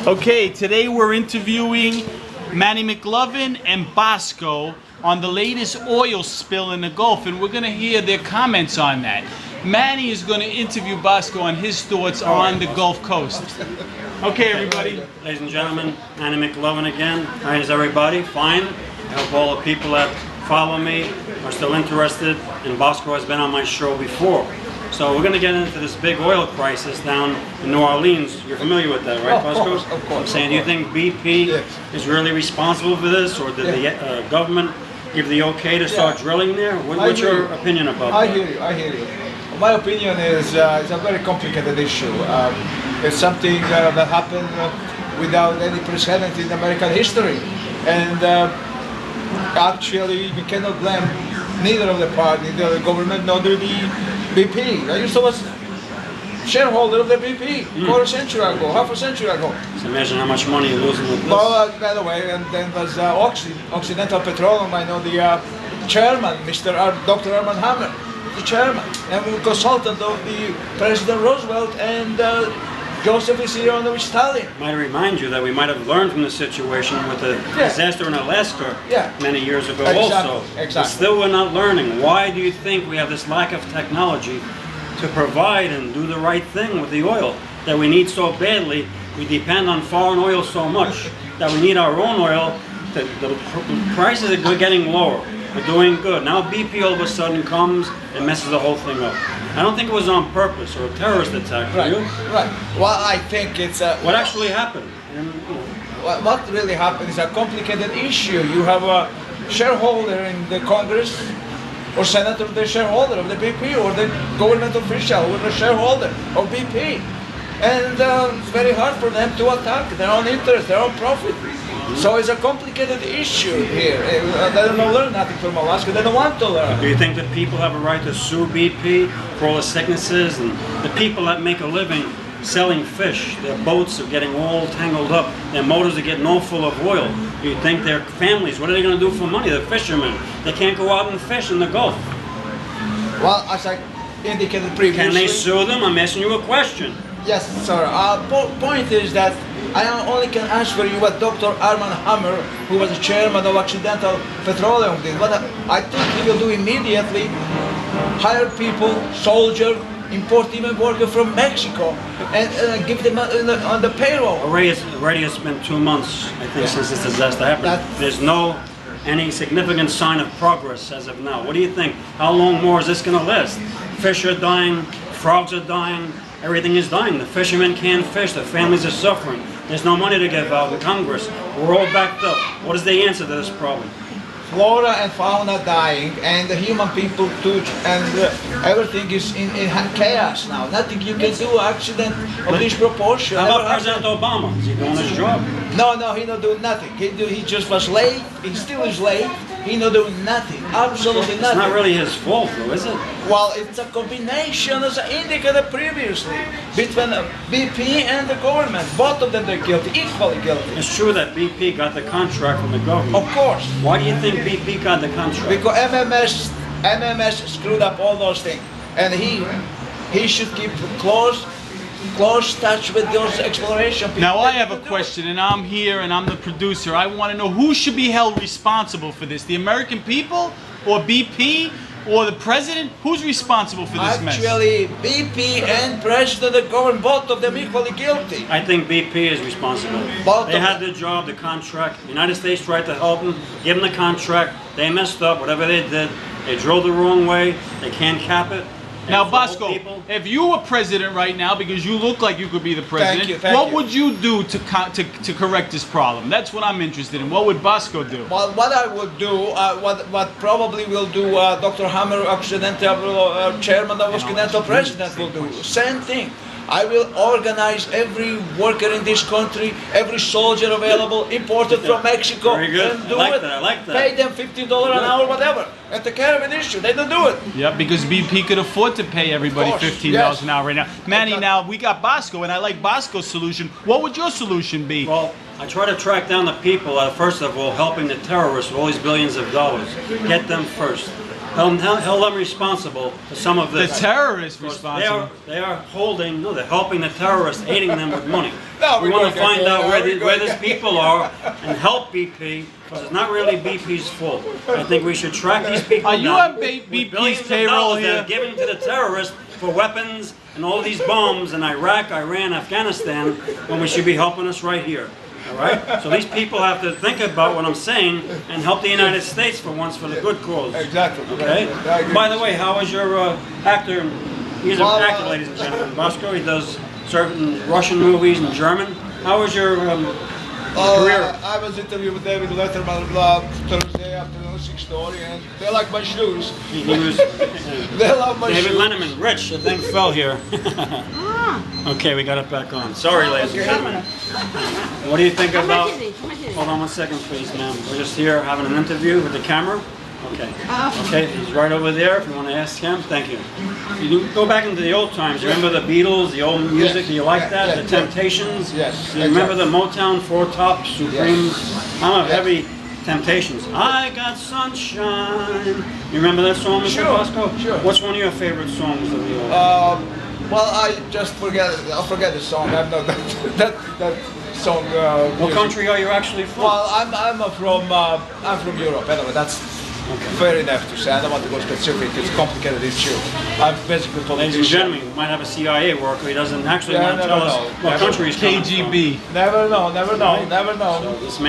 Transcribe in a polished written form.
Okay, today we're interviewing Manny McLovin and Bosco on the latest oil spill in the Gulf, and we're going to hear their comments on that. Manny is going to interview Bosco on his thoughts on the Gulf Coast. Okay, everybody. Ladies and gentlemen, Manny McLovin again. How is everybody? Fine. I hope all the people that follow me are still interested, and Bosco has been on my show before. So we're going to get into this big oil crisis down in New Orleans. You're familiar with that, right, Bosco? Of course. I'm saying, do you think BP is really responsible for this, or did the government give the okay to start drilling there? What's your opinion about that? I hear you. My opinion is it's a very complicated issue. It's something that happened without any precedent in American history. And actually, we cannot blame neither of the party, neither the government nor the BP. I used to was shareholder of the BP quarter century ago, half a century ago. So imagine how much money you're losing with this. Well, by the way, and then was Occidental Petroleum. I know the chairman, Dr. Armand Hammer, the chairman, and consultant of the President Roosevelt and Joseph Vissarionovich Stalin. Might remind you that we might have learned from the situation with the disaster in Alaska many years ago also. Exactly. But still we're not learning. Why do you think we have this lack of technology to provide and do the right thing with the oil that we need so badly? We depend on foreign oil so much that we need our own oil. The prices are getting lower. We're doing good. Now BP all of a sudden comes and messes the whole thing up. I don't think it was on purpose or a terrorist attack, do you? Right. Well, I think it's what actually happened? What really happened is a complicated issue. You have a shareholder in the Congress or senator, the shareholder of the BP, or the government official who is the shareholder of BP. And it's very hard for them to attack their own interest, their own profit. So it's a complicated issue here. They don't learn nothing from Alaska. They don't want to learn. Do you think that people have a right to sue BP for all the sicknesses, and the people that make a living selling fish, their boats are getting all tangled up, their motors are getting all full of oil? Do you think their families, what are they going to do for money? The fishermen, they can't go out and fish in the Gulf. Well, as I indicated previously... Can they sue them? I'm asking you a question. Yes, sir. Point is that I only can answer you what Dr. Armand Hammer, who was the chairman of Occidental Petroleum, did. What I think he will do immediately, hire people, soldiers, import even workers from Mexico, and give them on the payroll. Already it's been 2 months, I think, since this disaster happened. There's any significant sign of progress as of now. What do you think? How long more is this going to last? Fish are dying, frogs are dying, everything is dying. The fishermen can't fish, the families are suffering. There's no money to give out in Congress. We're all backed up. What is the answer to this problem? Flora and fauna dying, and the human people too, and everything is in chaos now. Nothing you can do, accident of this proportion. How about President Obama? Is he doing his job? No, he not doing nothing. He just was late. He still is late. He not doing nothing. Absolutely nothing. It's not really his fault, though, is it? Well, it's a combination, as I indicated previously, between BP and the government. Both of them are guilty, equally guilty. It's true that BP got the contract from the government. Of course. Why do you think BP got the contract? Because MMS screwed up all those things, and he should keep close touch with those exploration people. Now I have a question, and I'm here and I'm the producer. I want to know who should be held responsible for this? The American people, or BP, or the president? Who's responsible for this mess? Actually, BP and President of the government, both of them equally guilty. I think BP is responsible. They had the job, the contract. The United States tried to help them, give them the contract. They messed up, whatever they did. They drilled the wrong way. They can't cap it. Now, Bosco, if you were president right now, because you look like you could be the president, what would you do to correct this problem? That's what I'm interested in. What would Bosco do? Well, what I would do, what probably will do Dr. Hammer, Occidental chairman of Occidental President will do. Same thing. I will organize every worker in this country, every soldier available, imported from Mexico. Very good. And do I like that. Pay them $15 an hour, whatever. And take care of an issue. They don't do it. Yeah, because BP could afford to pay everybody $15 an hour right now. Manny, now we got Bosco, and I like Bosco's solution. What would your solution be? Well, I try to track down the people that are, first of all, helping the terrorists with all these billions of dollars. Get them first. held them responsible for some of The this. terrorists Because responsible. They are holding, no, they're helping the terrorists, aiding them with money. No, we we want to go find again, out yeah, where, we go where these again. people are and help BP, because it's not really BP's fault. I think we should track these people Are you down on with BP's billions of payroll dollars here? they're giving to the terrorists for weapons and all these bombs in Iraq, Iran, Afghanistan, when we should be helping us right here. All right? So these people have to think about what I'm saying and help the United States for once for the good cause. Exactly. Okay? I agree. By the way, how is your actor? He's an Well, actor, ladies and gentlemen. Bosco, he does certain Russian movies and German. How was your career? I was interviewed with David Letterman Thursday afternoon, 6:30, and they like my shoes. He was They love my David shoes. Lenneman. Rich, the thing fell here. Okay, we got it back on. Sorry, ladies and gentlemen. What do you think about... Hold on 1 second, please, ma'am. We're just here having an interview with the camera. Okay. Okay, he's right over there if you want to ask him. Thank you. You can go back into the old times. You remember the Beatles, the old music? Do you like that? The Temptations? Yes. Do you remember the Motown, Four Tops, Supremes? I'm a Yes. heavy Temptations. I got sunshine. You remember that song, Mr. Sure, Bosco? sure. What's one of your favorite songs of the old? Well, I just forget. I'll forget the song. I'm not that song. What music. country are you actually from? Well, I'm from Europe. Anyway, that's fair enough to say. I don't want to go specific. It's a complicated issue. I'm basically politician. Ladies and gentlemen, we might have a CIA worker. He doesn't actually Yeah, want to never tell us know. what Never. country he's coming from. KGB. Never know. Never know. Never know. So this man